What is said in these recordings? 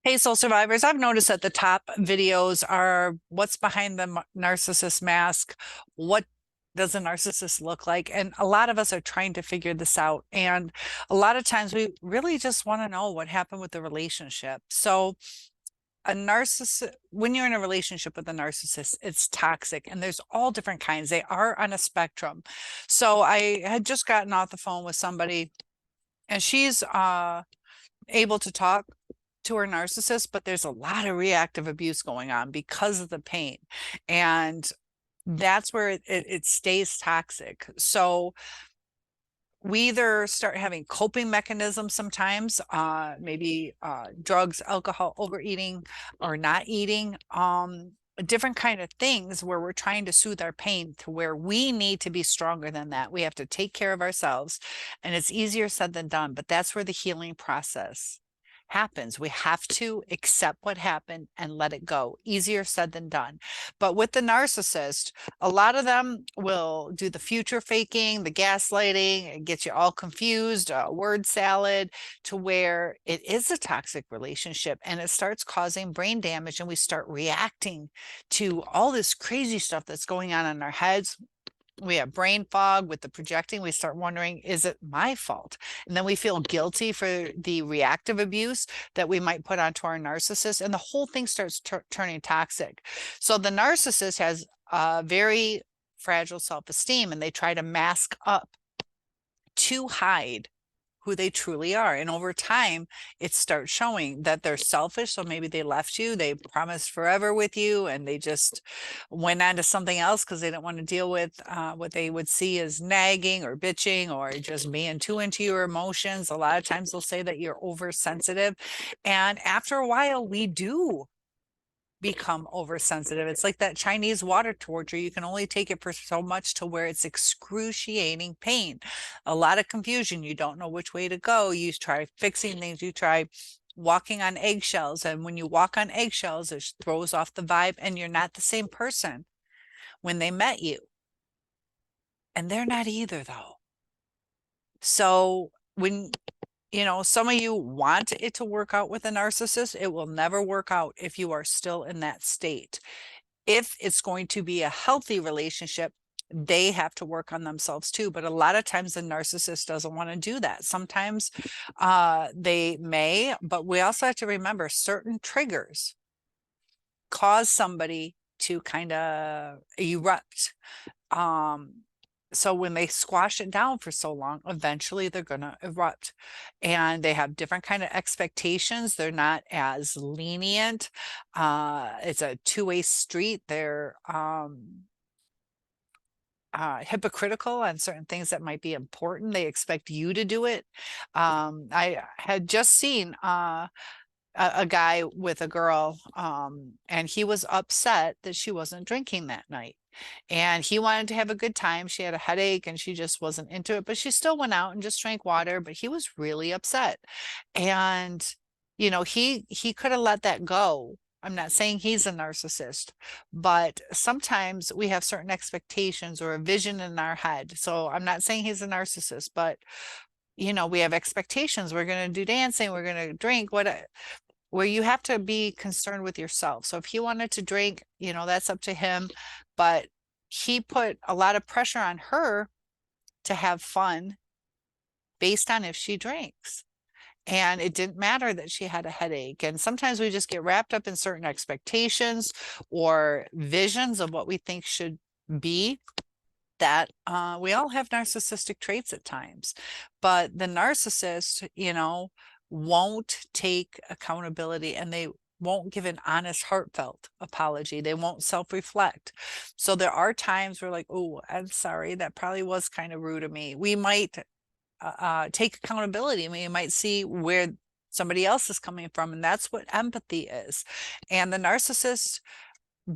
Hey, soul survivors, I've noticed that the top videos are what's behind the narcissist mask? What does a narcissist look like? And a lot of us are trying to figure this out. And a lot of times we really just want to know what happened with the relationship. So, a narcissist, when you're in a relationship with a narcissist, it's toxic and there's all different kinds. They are on a spectrum. So, I had just gotten off the phone with somebody and she's able to talk to her narcissist, but there's a lot of reactive abuse going on because of the pain. And that's where it stays toxic. So we either start having coping mechanisms sometimes, maybe drugs, alcohol, overeating, or not eating, different kind of things where we're trying to soothe our pain to where we need to be stronger than that. We have to take care of ourselves, and it's easier said than done, but that's where the healing process happens. We have to accept what happened and let it go. Easier said than done. But with the narcissist, a lot of them will do the future faking, the gaslighting, and get you all confused, word salad, to where it is a toxic relationship and it starts causing brain damage, and we start reacting to all this crazy stuff that's going on in our heads. We have brain fog with the projecting. We start wondering, is it my fault? And then we feel guilty for the reactive abuse that we might put onto our narcissist. And the whole thing starts turning toxic. So the narcissist has a very fragile self-esteem, and they try to mask up to hide who they truly are. And over time, it starts showing that they're selfish. So maybe they left you, they promised forever with you, and they just went on to something else because they didn't want to deal with what they would see as nagging or bitching or just being too into your emotions. A lot of times they'll say that you're oversensitive. And after a while, we do become oversensitive. It's like that Chinese water torture. You can only take it for so much to where it's excruciating pain. A lot of confusion. You don't know which way to go. You try fixing things. You try walking on eggshells. And when you walk on eggshells, it throws off the vibe, and you're not the same person when they met you. And they're not either, though. So when some of you want it to work out with a narcissist, it will never work out if you are still in that state. If it's going to be a healthy relationship, they have to work on themselves too. But a lot of times the narcissist doesn't want to do that. Sometimes they may, but we also have to remember certain triggers cause somebody to kind of erupt. So when they squash it down for so long, eventually they're going to erupt, and they have different kind of expectations. They're not as lenient. It's a two-way street. They're hypocritical on certain things that might be important. They expect you to do it. I had just seen a guy with a girl, and he was upset that she wasn't drinking that night. And he wanted to have a good time. She had a headache and she just wasn't into it, but she still went out and just drank water, but he was really upset. And, he could have let that go. I'm not saying he's a narcissist, but sometimes we have certain expectations or a vision in our head. So I'm not saying he's a narcissist, but we have expectations. We're going to do dancing, we're going to drink, where you have to be concerned with yourself. So if he wanted to drink, that's up to him. But he put a lot of pressure on her to have fun based on if she drinks. And it didn't matter that she had a headache. And sometimes we just get wrapped up in certain expectations or visions of what we think should be. That we all have narcissistic traits at times, but the narcissist, won't take accountability, and they won't give an honest, heartfelt apology. They won't self-reflect. So there are times where, like, oh, I'm sorry, that probably was kind of rude of me. We might take accountability, and we might see where somebody else is coming from, and that's what empathy is. And the narcissist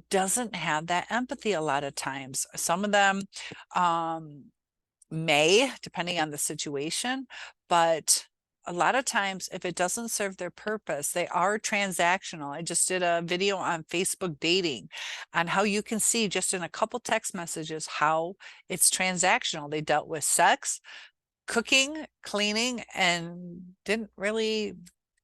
doesn't have that empathy a lot of times. Some of them may, depending on the situation, but a lot of times if it doesn't serve their purpose, they are transactional. I just did a video on Facebook dating on how you can see just in a couple text messages how it's transactional. They dealt with sex, cooking, cleaning, and didn't really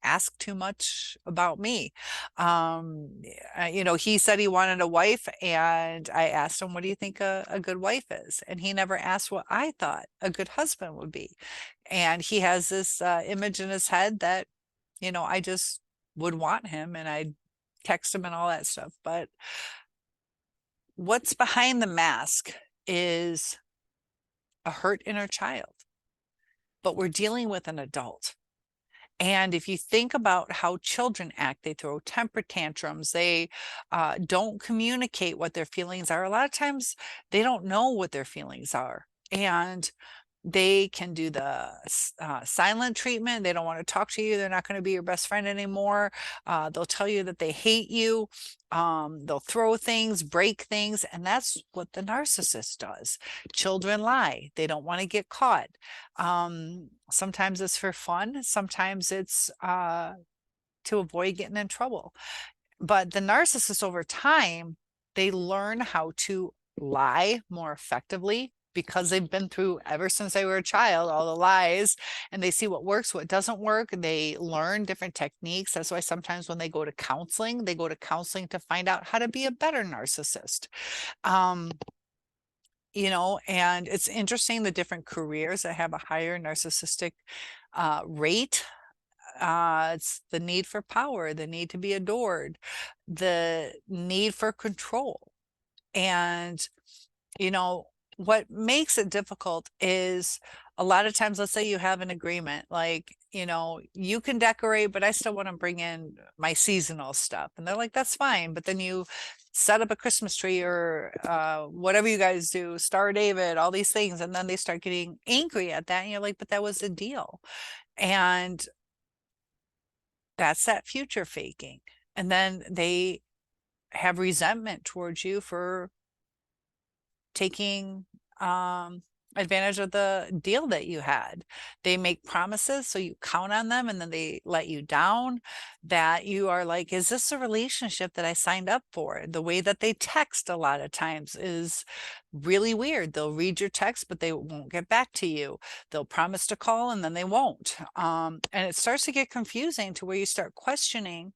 ask too much about me. You know, he said he wanted a wife, and I asked him, what do you think a good wife is? And he never asked what I thought a good husband would be. And he has this image in his head that, you know, I just would want him, and I'd text him and all that stuff. But what's behind the mask is a hurt inner child, but we're dealing with an adult. And if you think about how children act, they throw temper tantrums, they don't communicate what their feelings are. A lot of times they don't know what their feelings are. And they can do the silent treatment. They don't want to talk to you. They're not going to be your best friend anymore. They'll tell you that they hate you. They'll throw things, break things. And that's what the narcissist does. Children lie. They don't want to get caught. Sometimes it's for fun. Sometimes it's to avoid getting in trouble. But the narcissist, over time, they learn how to lie more effectively, because they've been through, ever since they were a child, all the lies, and they see what works, what doesn't work. They learn different techniques. That's why sometimes when they go to counseling to find out how to be a better narcissist. You know, and it's interesting, the different careers that have a higher narcissistic rate. It's the need for power, the need to be adored, the need for control. And, you know, what makes it difficult is, a lot of times, let's say you have an agreement, like, you know, you can decorate, but I still want to bring in my seasonal stuff. And they're like, that's fine. But then you set up a Christmas tree, or whatever you guys do, Star David, all these things. And then they start getting angry at that. And you're like, but that was the deal. And that's that future faking. And then they have resentment towards you for taking advantage of the deal that you had. They make promises, so you count on them, and then they let you down. That you are like, is this a relationship that I signed up for? The way that they text a lot of times is really weird. They'll read your text, but they won't get back to you. They'll promise to call, and then they won't. And it starts to get confusing, to where you start questioning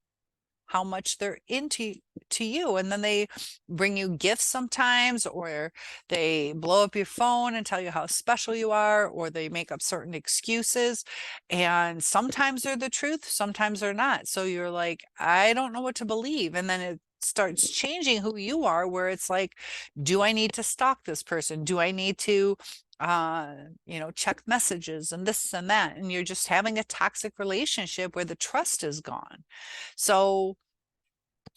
how much they're into you. And then they bring you gifts sometimes, or they blow up your phone and tell you how special you are, or they make up certain excuses. And sometimes they're the truth, sometimes they're not. So you're like, I don't know what to believe. And then it starts changing who you are, where it's like, do I need to stalk this person? Do I need to you know, check messages and this and that? And you're just having a toxic relationship where the trust is gone. So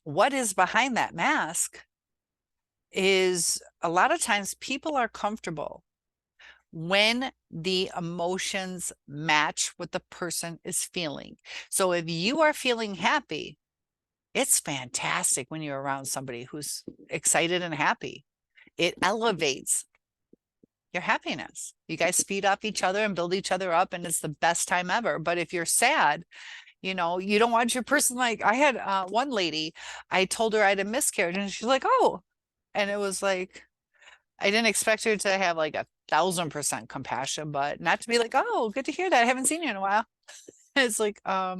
what is behind that mask is, a lot of times people are comfortable when the emotions match what the person is feeling. So if you are feeling happy, it's fantastic when you're around somebody who's excited and happy. It elevates your happiness. You guys feed off each other and build each other up, and it's the best time ever. But if you're sad, you know, you don't want your person, like I had one lady, I told her I had a miscarriage, and she's like, oh, and it was like, I didn't expect her to have like 1,000% compassion, but not to be like, oh, good to hear that. I haven't seen you in a while. It's like, I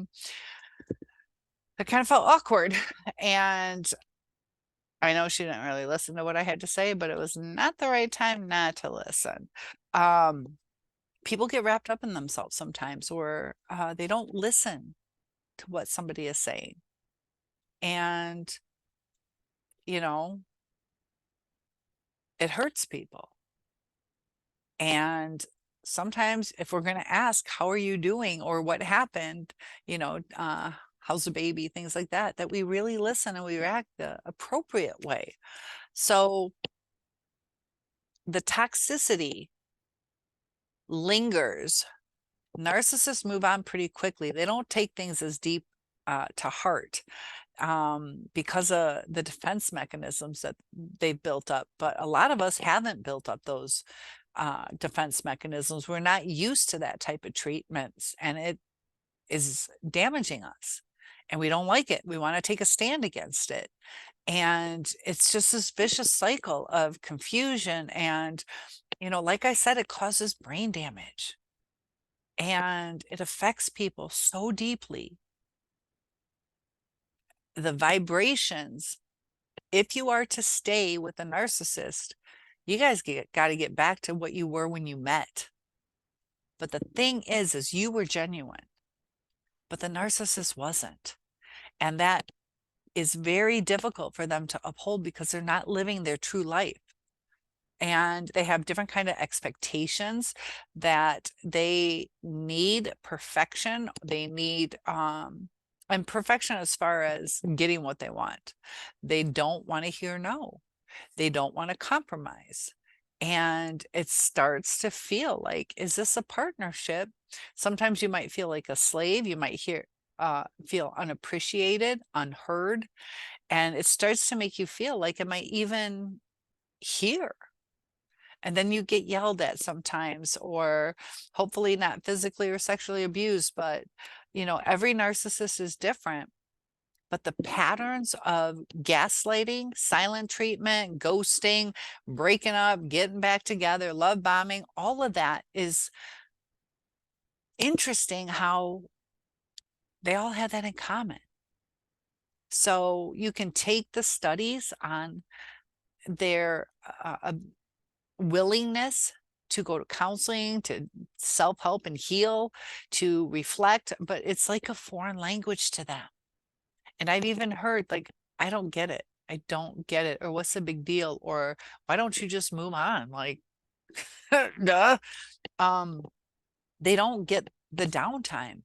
kind of felt awkward. And I know she didn't really listen to what I had to say, but it was not the right time not to listen. People get wrapped up in themselves sometimes, or they don't listen to what somebody is saying. And, you know, it hurts people. And sometimes if we're going to ask, how are you doing? Or what happened? You know, how's the baby? Things like that, that we really listen and we react the appropriate way. So the toxicity lingers. Narcissists move on pretty quickly. They don't take things as deep to heart because of the defense mechanisms that they've built up. But a lot of us haven't built up those defense mechanisms. We're not used to that type of treatments, and it is damaging us, and we don't like it. We want to take a stand against it. And it's just this vicious cycle of confusion. And, you know, like I said, it causes brain damage, and it affects people so deeply. the vibrations, if you are to stay with a narcissist, you guys got to get back to what you were when you met. But the thing is you were genuine, but the narcissist wasn't. And that is very difficult for them to uphold because they're not living their true life. And they have different kind of expectations that they need perfection. They need, and perfection as far as getting what they want. They don't want to hear no. They don't want to compromise. And it starts to feel like, is this a partnership? Sometimes you might feel like a slave. You might feel unappreciated, unheard. And it starts to make you feel like, am I even here? And then you get yelled at sometimes, or hopefully not physically or sexually abused, but every narcissist is different. But the patterns of gaslighting, silent treatment, ghosting, breaking up, getting back together, love bombing, all of that is interesting how they all have that in common. So you can take the studies on their willingness to go to counseling, to self-help and heal, to reflect, but it's like a foreign language to them. And I've even heard like, I don't get it. I don't get it. Or what's the big deal? Or why don't you just move on? Like, duh. They don't get the downtime.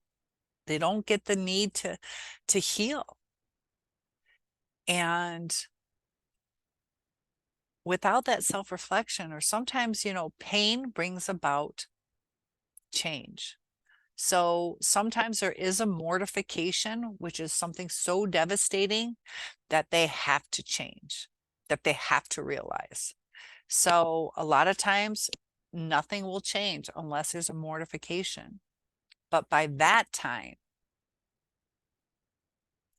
They don't get the need to heal. And without that self-reflection, or sometimes, pain brings about change. So sometimes there is a mortification, which is something so devastating that they have to change, that they have to realize. So a lot of times nothing will change unless there's a mortification. But by that time,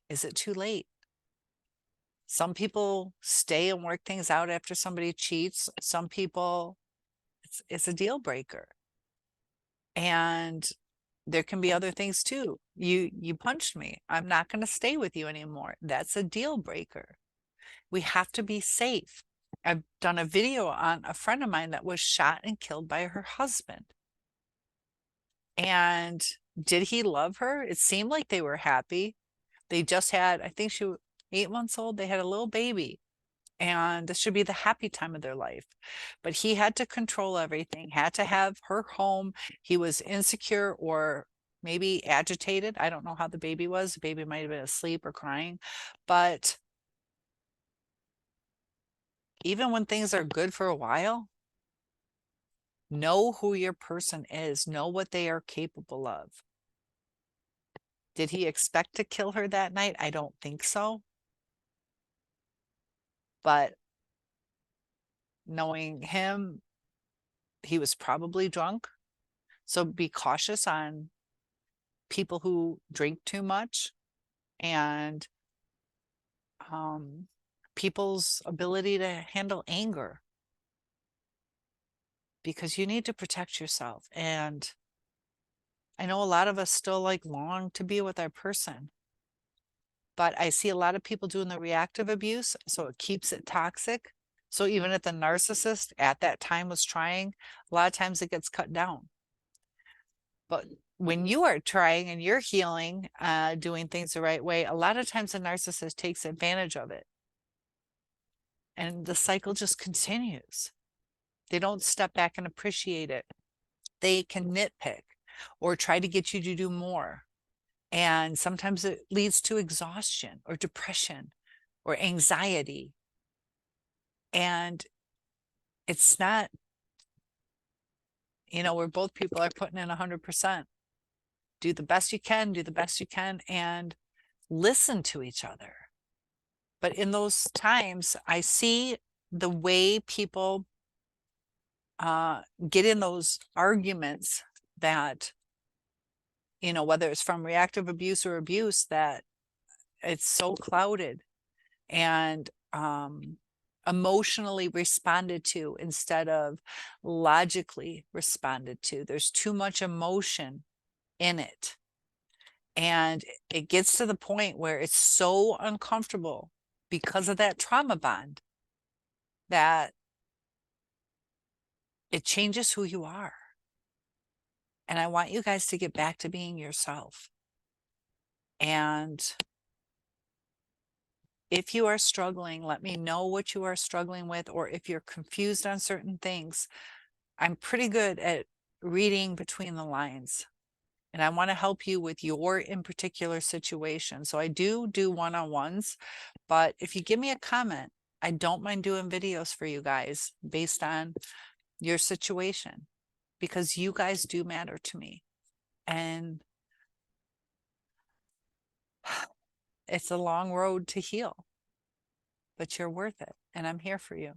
is it too late? Some people stay and work things out after somebody cheats. Some people, it's a deal breaker. And there can be other things too. You punched me. I'm not going to stay with you anymore. That's a deal breaker. We have to be safe. I've done a video on a friend of mine that was shot and killed by her husband. And did he love her? It seemed like they were happy. They just had, I think she was 8 months old. They had a little baby. And this should be the happy time of their life. But he had to control everything, had to have her home. He was insecure or maybe agitated. I don't know how the baby was. The baby might have been asleep or crying. But even when things are good for a while, know who your person is. Know what they are capable of. Did he expect to kill her that night? I don't think so. But knowing him, he was probably drunk. So be cautious on people who drink too much, and people's ability to handle anger, because you need to protect yourself. And I know a lot of us still long to be with our person, but I see a lot of people doing the reactive abuse, so it keeps it toxic. So even if the narcissist at that time was trying, a lot of times it gets cut down. But when you are trying and you're healing, doing things the right way, a lot of times the narcissist takes advantage of it. And the cycle just continues. They don't step back and appreciate it. They can nitpick or try to get you to do more. And sometimes it leads to exhaustion or depression or anxiety. And it's not, where both people are putting in 100%. Do the best you can, do the best you can, and listen to each other. But in those times, I see the way people get in those arguments that, whether it's from reactive abuse or abuse, that it's so clouded and emotionally responded to instead of logically responded to. There's too much emotion in it. And it gets to the point where it's so uncomfortable because of that trauma bond that it changes who you are. And I want you guys to get back to being yourself. And if you are struggling, let me know what you are struggling with, or if you're confused on certain things. I'm pretty good at reading between the lines, and I want to help you with your in particular situation. So I do one-on-ones, but if you give me a comment, I don't mind doing videos for you guys based on your situation, because you guys do matter to me. And it's a long road to heal, but you're worth it. And I'm here for you.